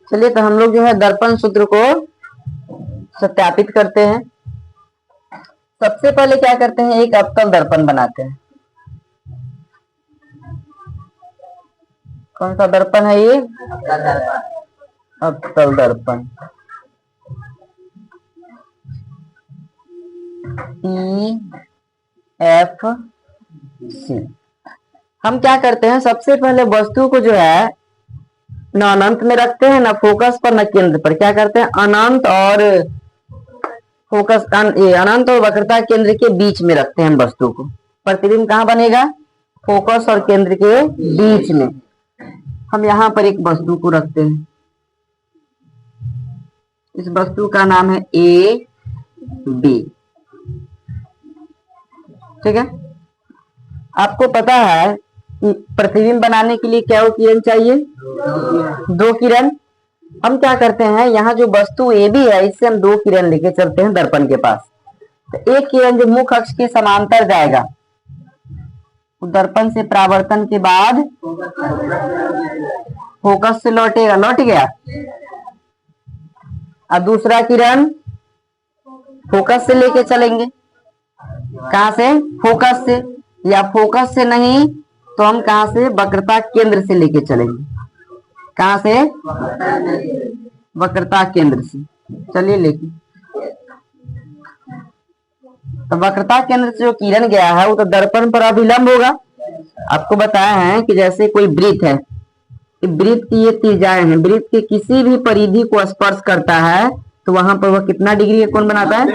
चलिए तो हम लोग जो है दर्पण सूत्र को सत्यापित करते हैं। सबसे पहले क्या करते हैं, एक अवतल दर्पण बनाते हैं। कौन सा दर्पण है ये? अवतल दर्पण। EFC। हम क्या करते हैं, सबसे पहले वस्तु को जो है न अनंत में रखते हैं, न फोकस पर, न केंद्र पर। क्या करते हैं, अनंत और फोकस, अनंत और वक्रता केंद्र के बीच में रखते हैं हम वस्तु को। प्रतिबिंब कहाँ बनेगा? फोकस और केंद्र के बीच में। हम यहाँ पर एक वस्तु को रखते हैं। इस वस्तु का नाम है AB। ठीक है। आपको पता है कि प्रतिबिंब बनाने के लिए क्या किरण चाहिए? 2 किरण। हम क्या करते हैं, यहाँ जो वस्तु AB है इससे हम 2 किरण लेके चलते हैं दर्पण के पास। तो एक किरण जो मुख्य अक्ष के समांतर जाएगा, दर्पण से परावर्तन के बाद फोकस से लौटेगा, लौट गया। और दूसरा किरण फोकस से लेके चलेंगे। कहां से? फोकस से। या फोकस से नहीं तो हम कहां से? वक्रता केंद्र से लेके चलेंगे। कहां से? वक्रता केंद्र से। चलिए लेके, तो वक्रता केंद्र से जो किरण गया है वो तो दर्पण पर अभिलंब होगा। आपको बताया है कि जैसे कोई वृत्त है, वृत्त की ये त्रिज्याएं हैं, वृत्त के किसी भी परिधि को स्पर्श करता है तो वहां पर वह कितना डिग्री का कोण बनाता है?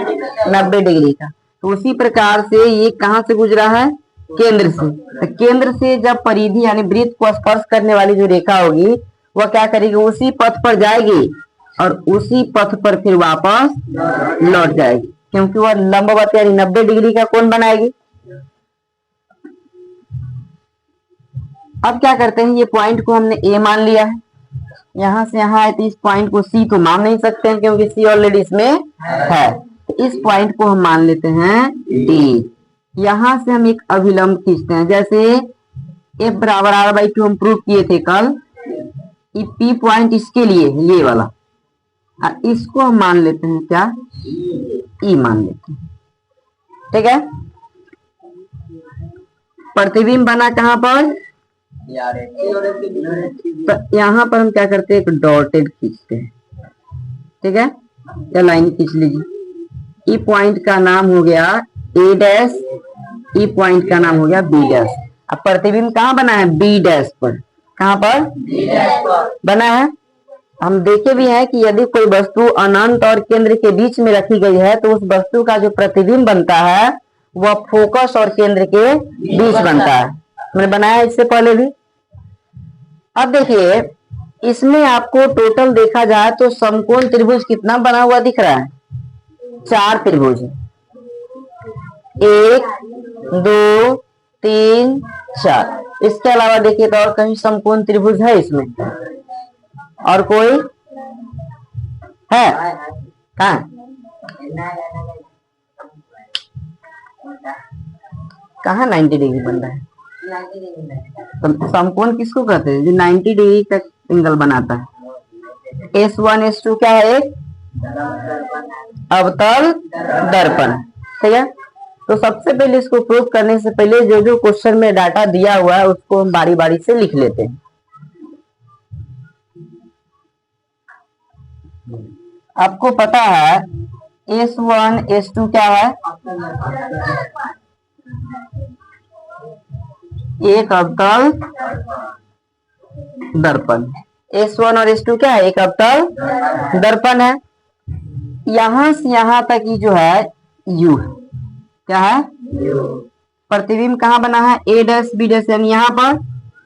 90 डिग्री का। तो उसी प्रकार से ये कहां से गुजरा है? केंद्र से। तो केंद्र से जब परिधि यानी वृत्त को स्पर्श करने वाली जो रेखा होगी वह क्या करेगी? उसी पथ पर जाएगी और उसी पथ पर फिर वापस लौट जाएगी, क्योंकि वह लंबवत यानी 90 डिग्री का कोण बनाएगी। अब क्या करते हैं, ये पॉइंट को हमने A मान लिया है। यहां से यहां है तो इस पॉइंट को C तो मान नहीं सकते हैं क्योंकि C ऑलरेडी इसमें है। तो इस पॉइंट को हम मान लेते हैं D। यहां से हम एक अभिलंब खींचते हैं, जैसे F बराबर R/2 हम प्रूव किए थे कल। P पॉइंट इसके लिए ये वाला, इसको हम मान लेते हैं क्या? E मान लेते हैं। ठीक है। प्रतिबिंब बना कहां पर? तो यहाँ पर हम क्या करते हैं, एक डॉटेड खींचते हैं। ठीक है, या लाइन खींच लीजिए। ई पॉइंट का नाम हो गया A डैश, ई पॉइंट का नाम हो गया B डैश। अब प्रतिबिंब कहाँ बना है? B डैश पर। कहाँ पर? B डैश पर बना है। हम देखे भी हैं कि यदि कोई वस्तु अनंत और केंद्र के बीच में रखी गई है तो उस वस्तु का जो प्रतिबिंब बनता है वह फोकस और केंद्र के बीच बनता है। मैंने बनाया इससे पहले भी। अब देखिए, इसमें आपको टोटल देखा जाए तो समकोण त्रिभुज कितना बना हुआ दिख रहा है? 4 त्रिभुज है। 1 2 3 4। इसके अलावा देखिए तो और कहीं समकोण त्रिभुज है इसमें? और कोई है? कहाँ? कहाँ 90 डिग्री बन रहा है? तो समकोण किसको कहते हैं? जो 90 डिग्री का एंगल बनाता है। S1 S2 क्या है? एक अवतल दर्पण। ठीक है। तो सबसे पहले इसको प्रूव करने से पहले जो जो क्वेश्चन में डाटा दिया हुआ है उसको हम बारी बारी से लिख लेते हैं। आपको पता है S1 S2 क्या है? एक अवतल दर्पण। S1 और S2 क्या है? एक अवतल दर्पण है। यहां से यहां तक ये जो है U है। क्या है? प्रतिबिंब कहाँ बना है? A डैश B डैश यानी यहाँ पर।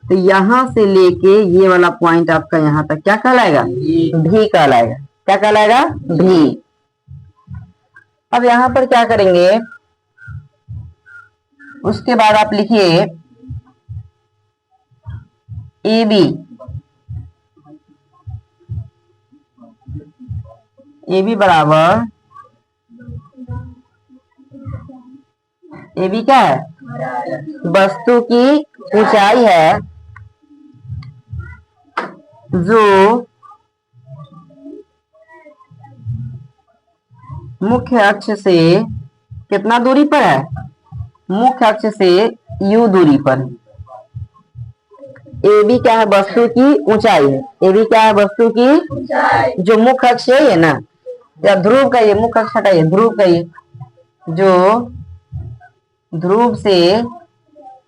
तो यहां से लेके ये वाला पॉइंट आपका यहाँ तक क्या कहलाएगा? V कहलाएगा। क्या कहलाएगा? V। अब यहां पर क्या करेंगे, उसके बाद आप लिखिए AB। AB बराबर, AB क्या है? वस्तु की ऊंचाई है जो मुख्य अक्ष से कितना दूरी पर है, मुख्य अक्ष से u दूरी पर। ए बी क्या है, वस्तु की ऊंचाई है। ए बी क्या है, वस्तु की जो मुख्य अक्ष है ये ना, या ध्रुव का ये मुख्य अक्ष हटाइए, ध्रुव का ये जो ध्रुव से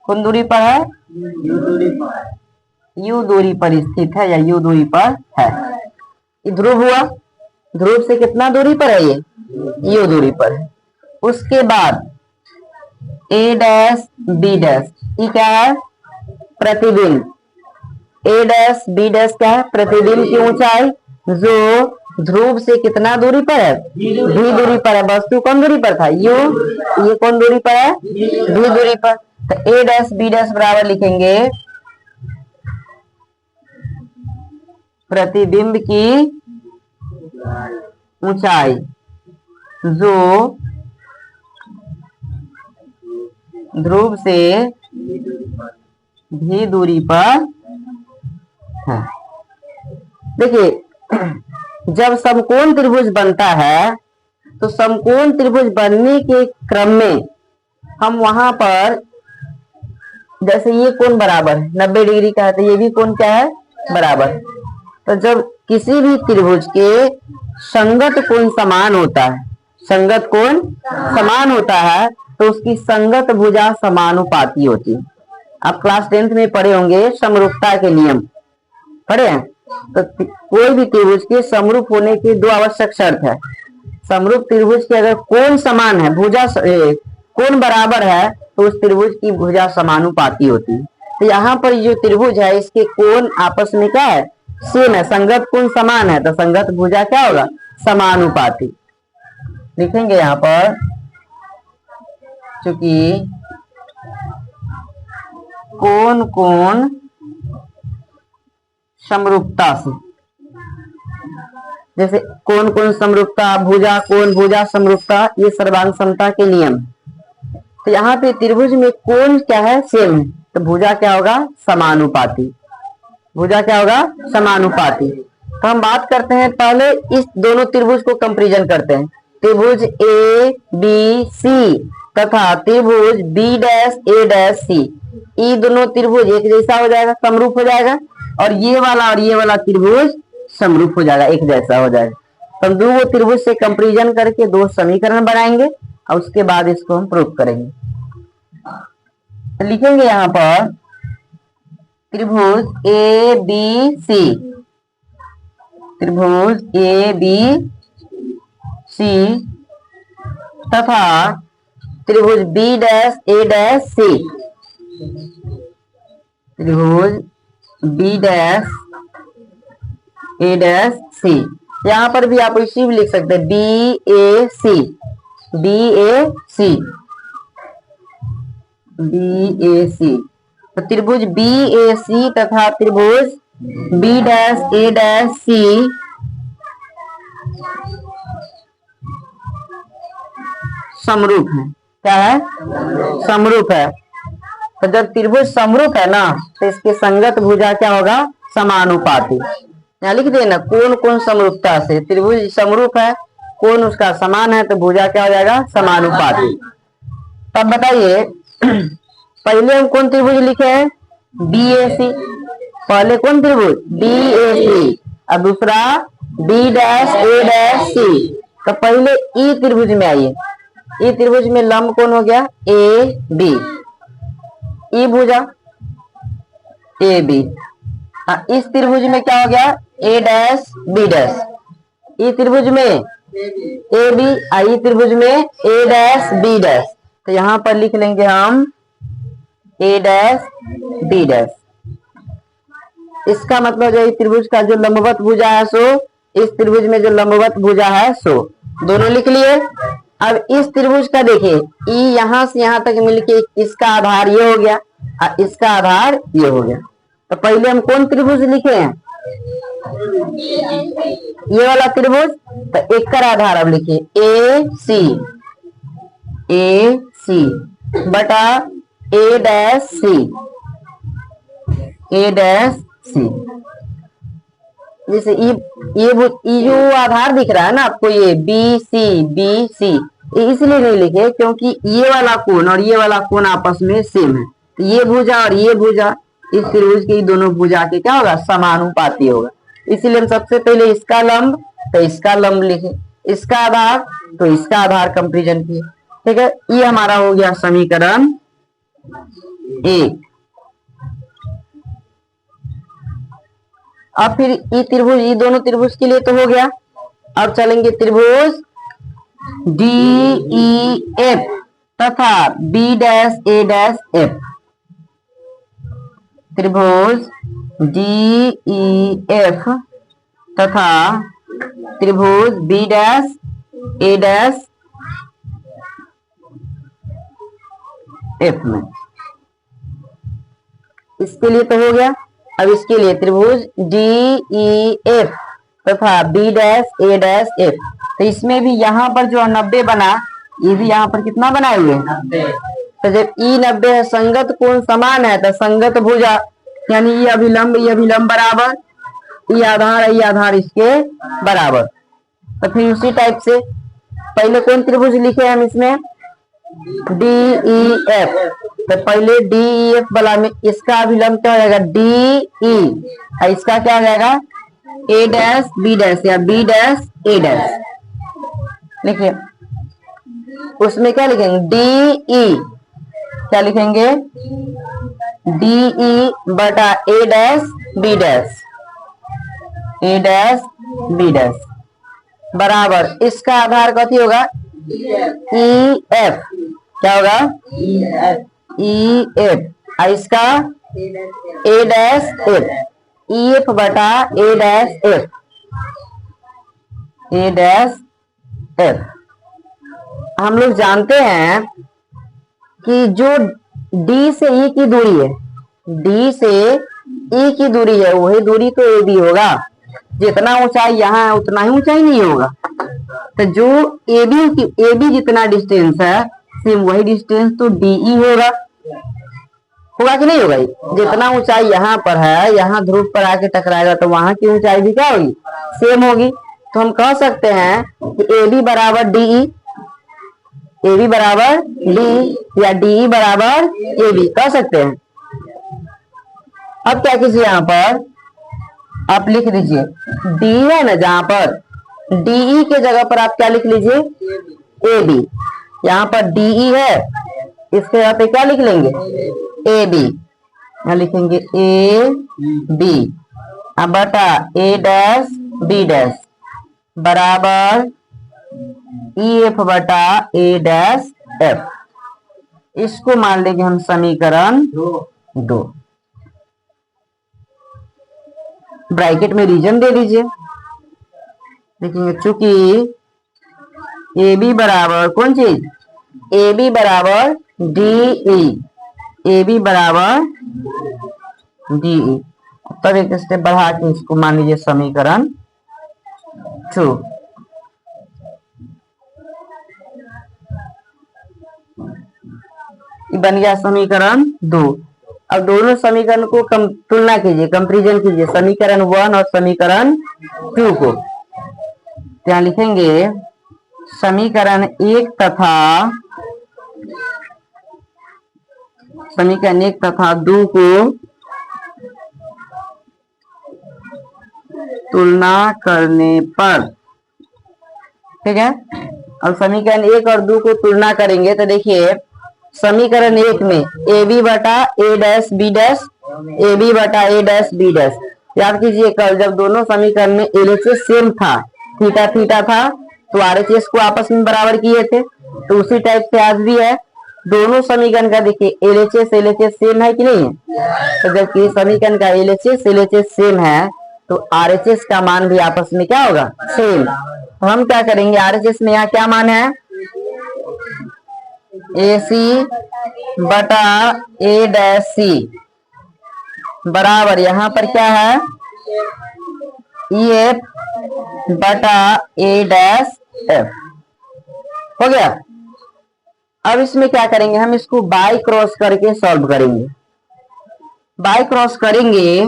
कौन दूरी पर है, u दूरी पर स्थित है या u दूरी पर है। ये ध्रुव हुआ, ध्रुव से कितना दूरी पर है ये, u दूरी पर है। उसके बाद a डैश b डैश, ये क्या है, प्रतिबिंब। a डैश b डैश क्या है, प्रतिबिंब की ऊंचाई जो ध्रुव से कितना दूरी पर है, v दूरी पर है। वस्तु कौन दूरी पर था, u, ये कौन दूरी पर है, v दूरी पर। तो a डैश b डैश बराबर लिखेंगे प्रतिबिंब की ऊंचाई जो ध्रुव से भी दूरी पर है। देखिए, जब समकोण त्रिभुज बनता है तो समकोण त्रिभुज बनने के क्रम में हम वहां पर, जैसे ये कोण बराबर है 90 डिग्री का है, तो ये भी कोण क्या है, बराबर। तो जब किसी भी त्रिभुज के संगत कोण समान होता है, संगत कोण समान होता है, तो उसकी संगत भुजा समानुपाती होती है। आप क्लास 10th में पढ़े होंगे समरूपता के नियम, पढ़े हैं। तो कोई भी त्रिभुज के समरूप होने की दो आवश्यक शर्त है। समरूप त्रिभुज के अगर कोण समान है, भुजा कोण बराबर है, तो उस त्रिभुज की भुजा समानुपाती होती है। तो यहाँ पर जो त्रिभुज है इसके कोण आपस में क्या है, सेम है, संगत कोण समान है, तो संगत भुजा क्या होगा, समानुपाती। लिखेंगे यहाँ पर, चूंकि कोण समरूपता से, जैसे कोण समरूपता, भुजा कोण भुजा समरूपता, ये सर्वांग समता के नियम। तो यहाँ पे त्रिभुज में कोण क्या है, सेम है, तो भुजा क्या होगा, समानुपाती। भुजा क्या होगा, समानुपाती। तो हम बात करते हैं पहले इस दोनों त्रिभुज को कंपैरिजन करते हैं। त्रिभुज ए बी सी तथा त्रिभुज बी डैश ए डैश सी, ये दोनों त्रिभुज एक जैसा हो जाएगा, समरूप हो जाएगा। और ये वाला त्रिभुज समरूप हो जाएगा, एक जैसा हो जाएगा। तो हम दो त्रिभुज से कंपैरिजन करके दो समीकरण बनाएंगे और उसके बाद इसको हम प्रूव करेंगे। तो लिखेंगे यहाँ पर त्रिभुज ए बी सी, त्रिभुज ए बी सी तथा त्रिभुज बी डैश ए डैश सी, त्रिभुज बी डैश ए डैश सी। यहाँ पर भी आप इसी भी लिख सकते हैं, बी ए सी, बी ए सी, बी ए सी। तो त्रिभुज बी ए सी तथा त्रिभुज बी डैश ए डैश सी समरूप है। क्या है, समरूप है। तो जब त्रिभुज समरूप है ना, तो इसके संगत भुजा क्या होगा, समानुपाती। यहाँ लिख देना, कोण समरूपता से त्रिभुज समरूप है, कोण उसका समान है, तो भुजा क्या हो जाएगा, समानुपाती। तब बताइए पहले हम कौन त्रिभुज लिखे हैं, बी ए सी। पहले कौन त्रिभुज, बी ए सी, और दूसरा बी डैश ए डैश सी। तो पहले ई त्रिभुज में आइए, ई त्रिभुज में लंब कौन हो गया, ए बी, ई भुजा ए बी। इस त्रिभुज में क्या हो गया, ए डैश बी डैश। ई त्रिभुज में ए बी, ई त्रिभुज में ए डैश बी डैश। तो यहाँ पर लिख लेंगे हम ए डैश बी डैश। इसका मतलब है त्रिभुज का जो लंबवत भुजा है सो, इस त्रिभुज में जो लंबवत भुजा है सो, दोनों लिख लिए। अब इस त्रिभुज का देखिए, ई यहां से यहां तक मिलके इसका आधार ये हो गया और इसका आधार ये हो गया। तो पहले हम कौन त्रिभुज लिखे हैं, ये वाला त्रिभुज। तो एक का आधार अब लिखिए ए सी बटा ए डैश सी, ए डैश सी। जैसे ये जो आधार दिख रहा है ना आपको, ये बी सी, ये इसलिए नहीं लिखे क्योंकि ये वाला कोण और ये वाला कोण आपस में सेम है। तो ये भुजा और ये भुजा इस त्रिभुज की दोनों भुजा के क्या होगा, समानुपाती होगा। इसीलिए हम सबसे पहले इसका लंब तो इसका लंब लिखे, इसका आधार तो इसका आधार कंपेरिजन किए। ठीक है, ये हमारा हो गया समीकरण 1। अब फिर ये त्रिभुज, ये दोनों त्रिभुज के लिए तो हो गया। अब चलेंगे त्रिभुज DEF तथा B'A'F। त्रिभुज DEF तथा त्रिभुज B'A'F में, इसके लिए तो हो गया। अब इसके लिए त्रिभुज DEF तथा B'A'F, तो इसमें भी यहाँ पर जो 90 बना, ये भी यहाँ पर कितना बनाए हुए हैं, तो जब ई 90 है, संगत कोण समान है तो संगत भुजा, यानी ये अभिलंब बराबर, ये आधार है, ये आधार इसके बराबर। तो फिर उसी टाइप से पहले कौन त्रिभुज लिखे हम इसमें, DEF, तो पहले DEF वाला में इसका अभिलंब क्या हो जाएगा, DE, और इसका क्या हो जाएगा, A' या B' A'। लिखिए उसमें क्या लिखेंगे, DE, क्या लिखेंगे, DE बटा A' B' बराबर इसका आधार कथी होगा, EF, क्या होगा, EF, और इसका A' F, EF बटा A' F। हम लोग जानते हैं कि जो D से E की दूरी है, D से E की दूरी है, वही दूरी तो AB होगा। जितना ऊंचाई यहाँ है उतना ही ऊंचाई नहीं होगा। तो जो AB जितना डिस्टेंस है, सेम वही डिस्टेंस तो DE होगा कि नहीं होगा। जितना ऊंचाई यहाँ पर है, यहाँ ध्रुव पर आके टकराएगा तो वहां की ऊंचाई भी क्या होगी, सेम होगी। तो हम कह सकते हैं कि AB बराबर DE, AB बराबर DE या DE बराबर AB कह सकते हैं। अब क्या कीजिए, यहाँ पर आप लिख दीजिए D है ना, जहां पर DE के जगह पर आप क्या लिख लीजिए, AB। यहाँ पर DE है, इसके यहाँ पे क्या लिख लेंगे, AB, यहाँ लिखेंगे AB, अब बटा A' B' बराबर EF बटा A' F। इसको मान लेंगे हम समीकरण 2। ब्रैकेट में रीजन दे दीजिए। देखेंगे चूंकि AB बराबर कौन चीज, AB बराबर DE, AB बराबर DE, तब एक स्टेप बढ़ा के इसको मान लीजिए समीकरण 2। बन गया समीकरण 2। अब दोनों समीकरण को तुलना कीजिए, कंपैरिजन कीजिए, समीकरण 1 और समीकरण 2 को। यहाँ लिखेंगे समीकरण 1 तथा 2 को तुलना करने पर, ठीक है। अब समीकरण 1 और 2 को तुलना करेंगे तो देखिए समीकरण 1 में AB बटा A' B', AB बटा A' B', याद कीजिए कल जब दोनों समीकरण में LHS सेम था, थीटा थीटा था, तो RHS को आपस में बराबर किए थे, तो उसी टाइप से आज भी है। दोनों समीकरण का देखिए LHS सेम है कि नहीं है, तो जबकि समीकरण का LHS सेम है तो RHS का मान भी आपस में क्या होगा, सेम। तो हम क्या करेंगे, RHS में यहाँ क्या मान है, AC बटा A' बराबर यहाँ पर क्या है, EF बटा A' F। हो गया। अब इसमें क्या करेंगे, हम इसको बाय क्रॉस करके सॉल्व करेंगे। बाय क्रॉस करेंगे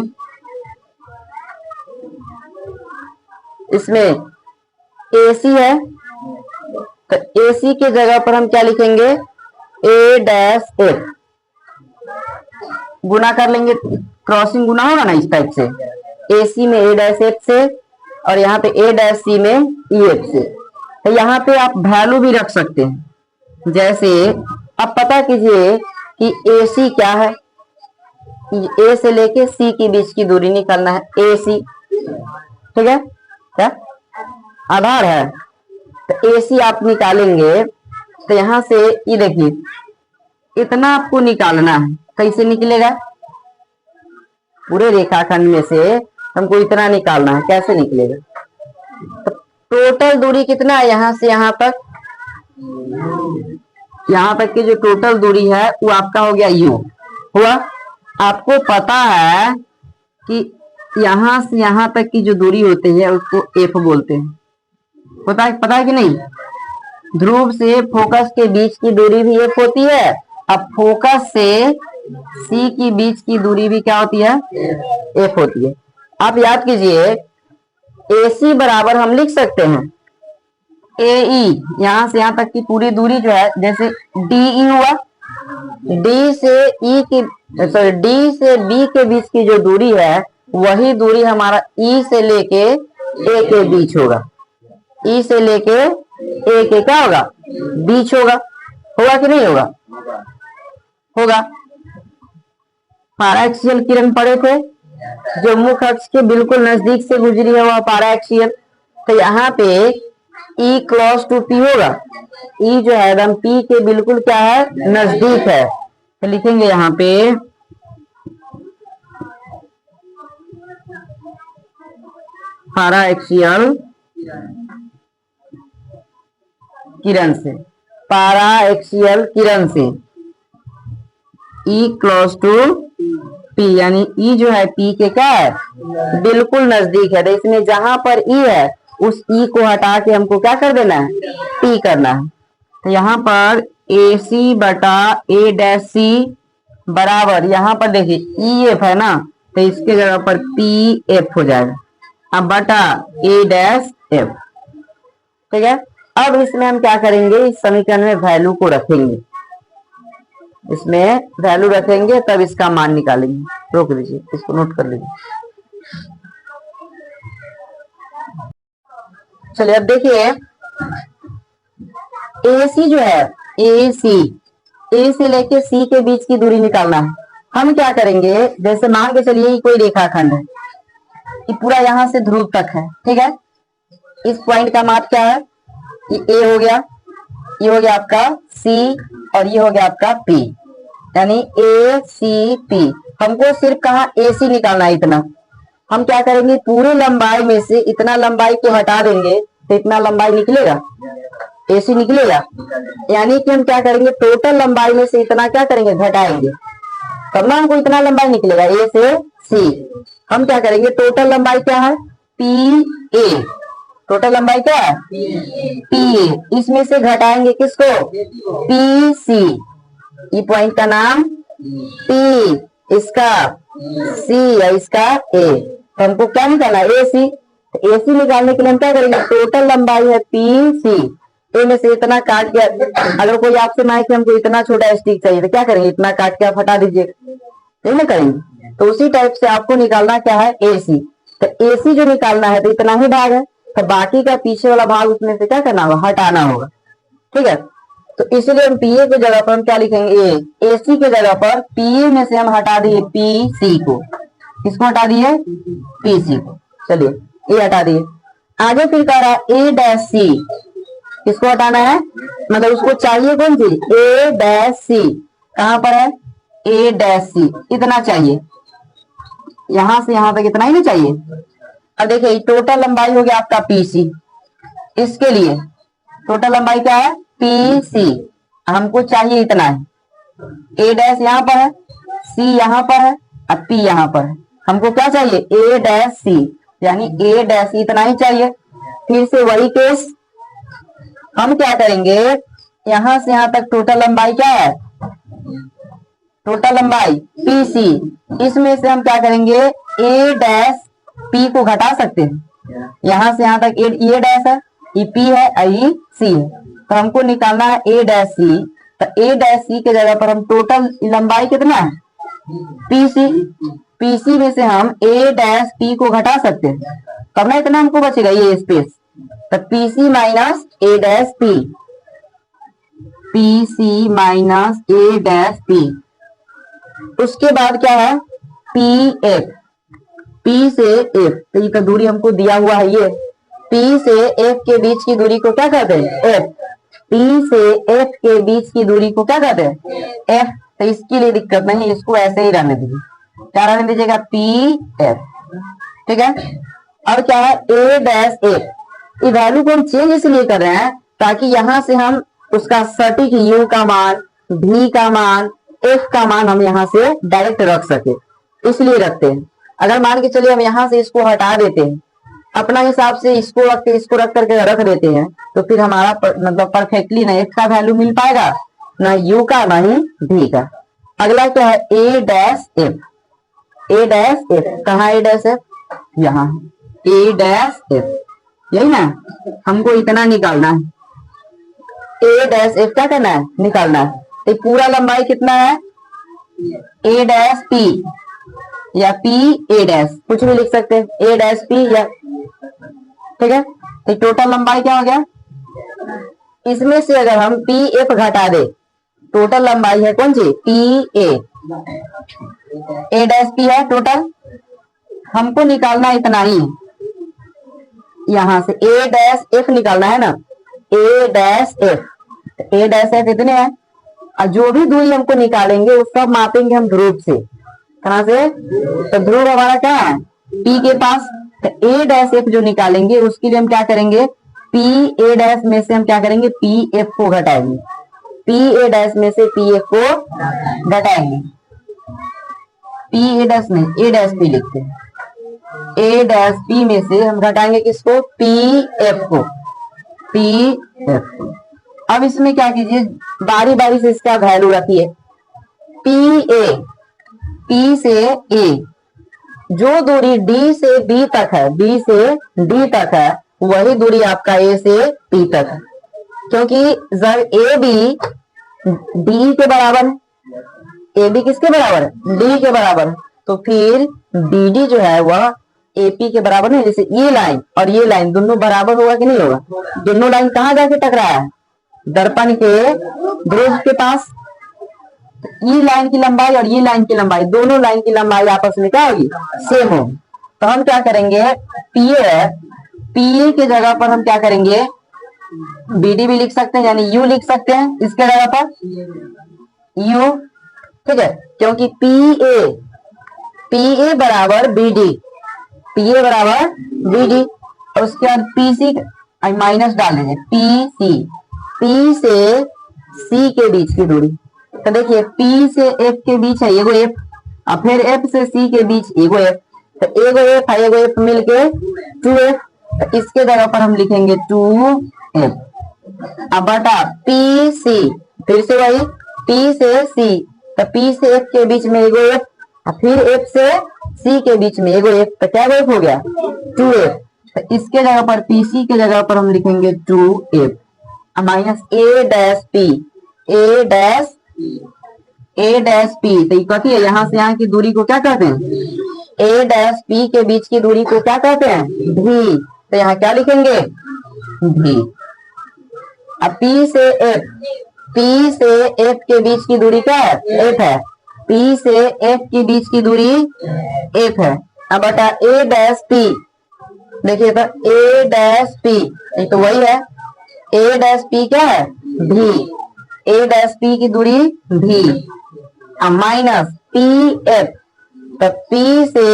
इसमें AC है, तो AC की जगह पर हम क्या लिखेंगे, A डैश F, गुना कर लेंगे, क्रॉसिंग गुना होगा ना इस टाइप से, AC में A डैश F से और यहाँ पे A डैश C में EF से। तो यहाँ पे आप वैल्यू भी रख सकते हैं, जैसे अब पता कीजिए कि AC क्या है, A से लेके C के बीच की दूरी निकालना है, AC, ठीक है, क्या आधार है, तो AC आप निकालेंगे, तो यहाँ से ये देखिए इतना आपको निकालना है, कैसे निकलेगा, पूरे रेखाखंड में से हमको इतना निकालना है, कैसे निकलेगा, तो टोटल दूरी कितना है यहाँ से यहाँ तक, यहाँ तक की जो टोटल दूरी है वो आपका हो गया U हुआ। आपको पता है कि यहाँ से यहाँ तक की जो दूरी होती है उसको F बोलते हैं, पता है कि नहीं, ध्रुव से फोकस के बीच की दूरी भी F होती है, अब फोकस से C की बीच की दूरी भी क्या होती है, F होती है। आप याद कीजिए AC बराबर हम लिख सकते हैं AE, यहां से यहां तक की पूरी दूरी जो है, जैसे DE हुआ, D से B के बीच की जो दूरी है वही दूरी हमारा E से लेके A के बीच होगा, E से लेके A के क्या होगा, बीच होगा कि नहीं होगा, होगा। पैराएक्सियल किरण पढ़े थे, जो मुख्य अक्ष के बिल्कुल नजदीक से गुजरी है वह पैराएक्सियल, तो यहाँ पे E क्लोज टू P होगा, E जो है एकदम P के बिल्कुल क्या है, नजदीक है, तो लिखेंगे यहाँ पे पैराएक्सियल किरण से, पैराएक्सियल किरण से E क्लोज टू P, यानी E जो है P के क्या है, बिल्कुल नजदीक है, तो इसमें जहां पर E है उस E को हटा के हमको क्या कर देना है, P करना है। तो यहाँ पर AC बटा A डैश C बराबर, यहाँ पर देखिए EF है ना, तो इसके जगह पर PF हो जाएगा, अब बटा A डैश F, ठीक है। अब इसमें हम क्या करेंगे, इस समीकरण में वैल्यू को रखेंगे, इसमें वैल्यू रखेंगे तब इसका मान निकालेंगे। रोक दीजिए, इसको नोट कर लीजिए। चलिए अब देखिए AC जो है, A से लेके C के बीच की दूरी निकालना है। हम क्या करेंगे, जैसे मान के चलिए कोई रेखाखंड है, ये पूरा यहां से ध्रुव तक है, ठीक है, इस पॉइंट का माप क्या है, ये A हो गया, ये हो गया आपका C और ये हो गया आपका P, यानी ACP। हमको सिर्फ कहा AC निकालना है, इतना हम क्या करेंगे, पूरे लंबाई में से इतना लंबाई को हटा देंगे तो इतना लंबाई निकलेगा, AC निकलेगा, यानी कि हम क्या करेंगे, टोटल लंबाई में से इतना क्या करेंगे, घटाएंगे, तब ना हमको इतना लंबाई निकलेगा A से C। हम क्या करेंगे, टोटल लंबाई क्या है, PA, टोटल लंबाई क्या है, PA, इसमें से घटाएंगे किसको, PC, ये पॉइंट का नाम P, इसका C या इसका A, तो हमको क्या निकालना है, AC। तो AC निकालने के लिए हम क्या करेंगे, टोटल लंबाई है PC, A में से इतना काट के, अगर कोई आपसे मांगे कि हमको इतना छोटा स्टिक चाहिए तो क्या करेंगे, इतना काट के आप हटा दीजिए, ठीक ना करेंगे। तो उसी टाइप से आपको निकालना क्या है, AC। तो AC जो निकालना है तो इतना ही भाग है, तो बाकी का पीछे वाला भाग उसमें से क्या करना होगा, हटाना होगा, ठीक है। तो इसलिए हम PA की जगह पर हम क्या लिखेंगे, AC की जगह पर PA में से हम हटा दिए PC को, किसको हटा दिए, PC को, चलिए ये हटा दिए। आगे फिर कह रहा है A डैश C, किसको हटाना है, मतलब उसको चाहिए कौन सी, A डैश C, कहां पर है, A डैश C, इतना चाहिए, यहां से यहां तक इतना ही नहीं चाहिए। अब देखिए टोटल लंबाई हो गया आपका PC, इसके लिए टोटल लंबाई क्या है, PC, हमको चाहिए इतना है, A डैश यहाँ पर है, C यहाँ पर है और P यहाँ पर है, हमको क्या चाहिए, A डैश C, यानी A डैश इतना ही चाहिए। फिर से वही केस, हम क्या करेंगे, यहां से यहां तक टोटल लंबाई क्या है, टोटल लंबाई PC, इसमें से हम क्या करेंगे, A डैश P को घटा सकते हैं, यहाँ से यहाँ तक ए डैश है, ई पी है, ई सी है, तो हमको निकालना है ए डैश सी। तो ए डैश सी के जगह पर हम टोटल लंबाई कितना है पी सी, पी सी में से हम ए डैश पी को घटा सकते हैं, तब ना इतना हमको बचेगा ये स्पेस। तो P C minus A dash P, P C minus A dash P. उसके बाद क्या है पी एफ, पी से एफ, तो ये तो दूरी हमको दिया हुआ है, ये पी से एफ के बीच की दूरी को क्या कहते हैं एफ, पी से एफ के बीच की दूरी को क्या कहते हैं एफ। तो इसके लिए दिक्कत नहीं, इसको ऐसे ही रहने दीजिए, क्या रहने दीजिएगा पी एफ, ठीक है। अब क्या है ए डैश एफ, ये वैल्यू को हम चेंज इसलिए कर रहे हैं ताकि यहां से हम उसका सटीक यू का मान, भी का मान, एफ का मान हम यहाँ से डायरेक्ट रख सके, इसलिए रखते हैं। अगर मान के चलिए हम यहाँ से इसको हटा देते हैं, अपना हिसाब से इसको रख करके रख देते हैं, तो फिर हमारा मतलब परफेक्टली ना एफ का वैल्यू मिल पाएगा, ना यू का, ना ही भी का। अगला क्या है ए डैश एफ, ए डैश एफ कहाँ ए डैश एफ, यहाँ ए डैश एफ, यही ना हमको इतना निकालना है, ए डैश एफ क्या करना है निकालना है। तो पूरा लंबाई कितना है ए डैश पी या पी ए डैश, कुछ भी लिख सकते हैं, ए डैश पी या, ठीक है। तो टोटल लंबाई क्या हो गया, इसमें से अगर हम पी एफ घटा दे, टोटल लंबाई है कौन सी पी ए डैश पी है टोटल, हमको निकालना इतना ही, यहां से ए डैश एफ निकालना है ना, ए डैश एफ, ए डैश एफ इतने हैं, और जो भी दूरी हमको निकालेंगे वो सब मापेंगे हम ध्रुव से, कहां से, तो ध्रुव हमारा क्या है पी के पास। तो ए डैश एफ जो निकालेंगे उसके लिए हम क्या करेंगे, पी ए डैश में से हम क्या करेंगे पी एफ को घटाएंगे, पी ए डैश में से पी एफ को घटाएंगे, पी ए डैश में ए डैश पी लिखते हैं, ए डैश पी में से हम घटाएंगे किसको पी एफ को, पी एफ को। अब इसमें क्या कीजिए बारी बारी से इसका वैल्यू रखिए, पी से ए, जो दूरी डी से बी तक है, बी से डी तक है, वही दूरी आपका ए से पी तक है, क्योंकि जब ए बी डी के बराबर है, ए बी किसके बराबर है डी के बराबर है, तो फिर बी डी जो है वह एपी के बराबर नहीं। जैसे ये लाइन और ये लाइन दोनों बराबर होगा कि नहीं होगा, दोनों लाइन कहाँ जाके टकराया है दर्पण के ध्रुव के पास, ये लाइन की लंबाई और ये लाइन की लंबाई, दोनों लाइन की लंबाई आपस में क्या होगी सेम होगी। तो हम क्या करेंगे पीए के जगह पर हम क्या करेंगे बीडी भी लिख सकते हैं, यानी यू लिख सकते हैं इसके जगह पर यू, ठीक है, क्योंकि पीए बराबर बीडी, पीए बराबर बीडी, और उसके बाद पीसी माइनस डाल देंगे पी से सी के बीच की दूरी। तो देखिए पी से एफ के बीच है एगो एफ, और फिर एफ से सी के बीच एगो एफ, तो एगो एफ है एगो एफ मिलके 2f, तो इसके जगह पर हम लिखेंगे 2f। अब बटा पी सी, फिर से वही पी से सी, तो पी से एफ के बीच में एगो एफ, और फिर एफ से सी के बीच में एगो एफ, तो क्या एफ हो गया 2f। तो इसके जगह पर पीसी के जगह पर हम लिखेंगे 2f minus A dash P, A dash P, तो कथी है यहाँ से यहाँ की दूरी को क्या कहते हैं ए डैश पी के बीच की दूरी को क्या कहते हैं भी, तो यहाँ क्या लिखेंगे भी। अब पी से एफ के बीच की दूरी क्या है एफ है, पी से एफ के बीच की दूरी एफ है। अब बटा ए डैश पी, देखिए तो ए डैश पी ये तो वही है, ए डैश पी क्या है भी, ए डैश पी की दूरी भी, माइनस पी एफ, तो पी से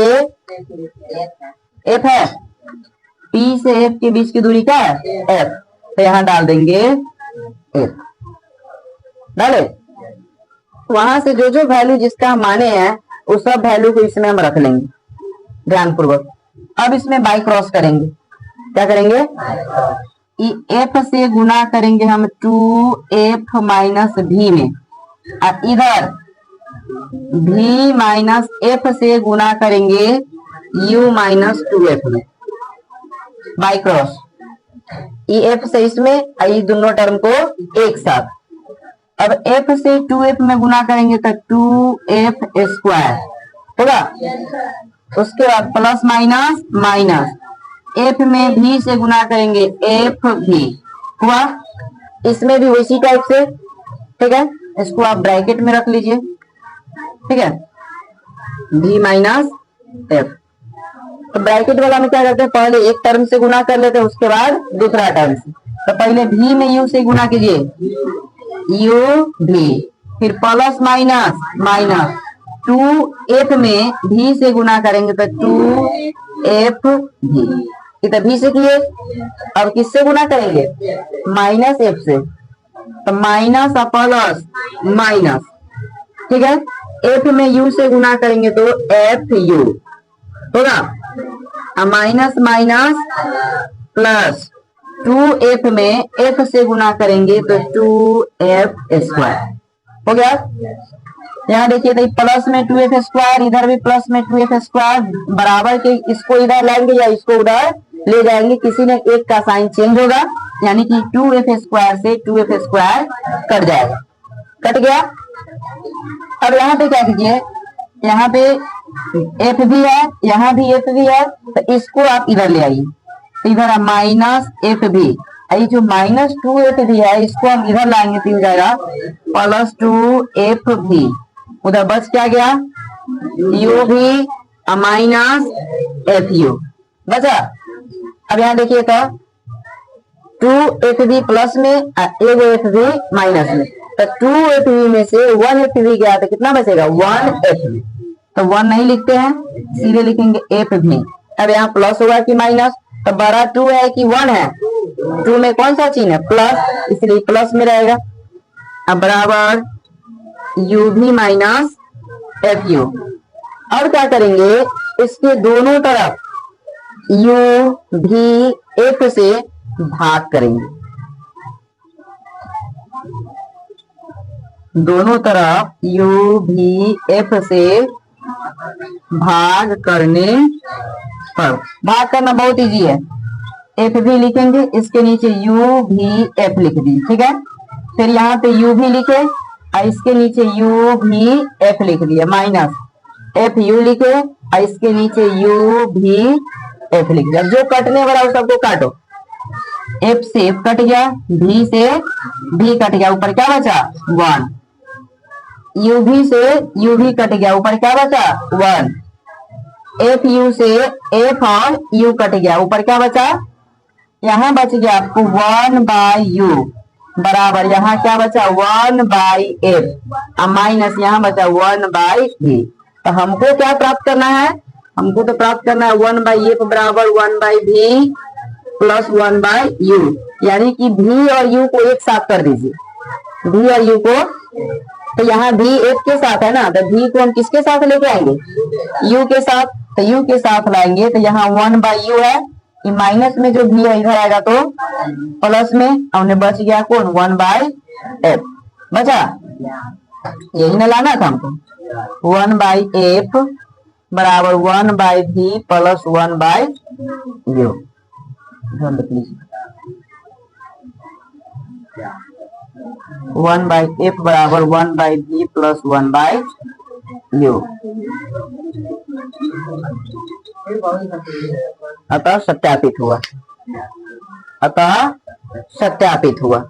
एफ है, पी से एफ के बीच की दूरी क्या है एफ, तो यहां डाल देंगे एफ, डाले वहां से जो जो वैल्यू जिसका हम माने हैं उस सब वैल्यू को इसमें हम रख लेंगे ध्यानपूर्वक। अब इसमें बाई क्रॉस करेंगे, क्या करेंगे एफ से गुना करेंगे हम 2f माइनस भी में, और इधर v माइनस एफ से गुना करेंगे u माइनस 2f में, बाई क्रॉस, ई एफ से इसमें ये दोनों टर्म को एक साथ। अब एफ से 2f में गुना करेंगे तो 2f स्क्वायर होगा। उसके बाद प्लस माइनस माइनस, एफ में भी से गुना करेंगे एफ भी हुआ। इसमें भी उसी टाइप से, ठीक है, इसको आप ब्रैकेट में रख लीजिए, ठीक है, भी माइनस एफ। तो ब्रैकेट वाला में क्या करते हैं, पहले एक टर्म से गुना कर लेते हैं, उसके बाद दूसरा टर्म से। तो पहले भी में यू से गुना कीजिए, यू भी, फिर प्लस माइनस माइनस, 2f में भी से गुना करेंगे तो 2f भी, तो भी से किए। अब किससे गुना करेंगे, माइनस एफ से, तो माइनस और प्लस माइनस, ठीक है। एफ में यू से गुना करेंगे तो एफ यू होगा, माइनस माइनस प्लस, 2f में f से गुना करेंगे तो 2f स्क्वायर हो गया। यहाँ देखिए तो प्लस में 2f स्क्वायर, इधर भी प्लस में 2f स्क्वायर, बराबर के इसको इधर लाएंगे या इसको उधर ले जाएंगे, किसी ने एक का साइन चेंज होगा, यानी कि 2f स्क्वायर से 2f स्क्वायर कट जाएगा, कट गया। अब यहाँ पे क्या कीजिए, यहाँ पे एफ भी है, यहाँ भी एफ भी है, तो इसको आप इधर ले आइए, इधर माइनस एफ भी, ये जो माइनस 2f भी है इसको हम इधर लाएंगे तो हो जाएगा प्लस 2f भी, उधर बच क्या गया, यू भी माइनस एफ यू बचा। अब यहाँ देखिए तो 2f भी प्लस में, एगो एफ भी माइनस में, तो 2f में से 1f भी गया तो कितना बचेगा, 1f भी, तो 1 नहीं लिखते हैं, सीधे लिखेंगे एफ भी। अब यहाँ प्लस होगा कि माइनस, तो बड़ा 2 है कि 1 है, 2 में कौन सा चिन्ह है, प्लस, इसलिए प्लस में रहेगा। अब बराबर यू भी माइनस एफ यू। अब क्या करेंगे, इसके दोनों तरफ यू भी एफ से भाग करेंगे, दोनों तरफ यू भी एफ से भाग करने पर, भाग करना बहुत इजी है, एफ भी लिखेंगे, इसके नीचे यू भी एफ लिख दी, ठीक है। फिर यहाँ पे यू भी लिखे और इसके नीचे यू भी एफ लिख दिया, माइनस एफ यू लिखे और इसके नीचे यू भी एफ लिख दिया। जो कटने वाला उस सबको काटो, एफ से एफ कट गया, भी से भी कट गया, ऊपर क्या बचा 1, यू भी से यू भी कट गया, ऊपर क्या बचा 1, एफ यू से एफ और यू कट गया, ऊपर क्या बचा, यहाँ बच गया आपको 1 बाई यू, बराबर यहाँ क्या बचा 1 बाई एफ, माइनस यहाँ बचा 1 बाई भी। तो हमको क्या प्राप्त करना है, हमको तो प्राप्त करना है 1 बाई एफ बराबर 1 बाई भी प्लस 1 बाई यू, यानी कि भी और यू को एक साथ कर दीजिए, भी और यू को, तो यहाँ भी एफ के साथ है ना, तो भी को हम किसके साथ लेके आएंगे, यू के साथ, तो यू के साथ लाएंगे तो यहाँ 1 बाई यू है, माइनस में जो भी है इधर आएगा तो प्लस में, हमने बच गया कौन 1 बाई एफ बचा, यही ना लाना था हमको, 1 बाई एफ बराबर 1 बाई भी प्लस 1 बाई यू, ध्यान रख लीजिए 1 बाई एफ बराबर 1 बाई भी प्लस 1 बाई यू। अतः सत्यापित हुआ, अतः सत्यापित हुआ।